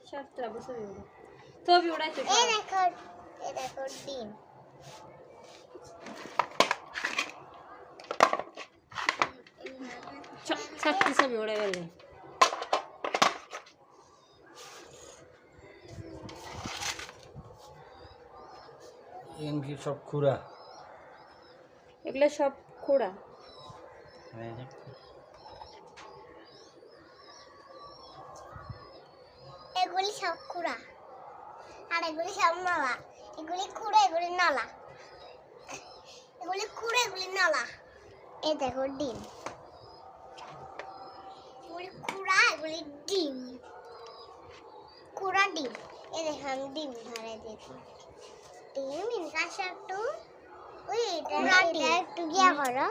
17 বছর হলো ছবি উড়াইছে এই দেখো ডিম সত্যি ছবি উড়ে গেল এমকি সব খুরা এগুলো সব খোড়া এগুলি সব খুরা আর এগুলি সব নলা এগুলি খুঁড়ে এগুলি নলা এগুলি খুঁড়ে এগুলি নলা এই দেখো ডিম এগুলি খুঁড়া এগুলি ডিম খুঁড়া ডিম এই দেখো আমি ডিম ধরে দিয়েছি ডিম ইনকাশ একটু ওই এটা একটু গিয়া করো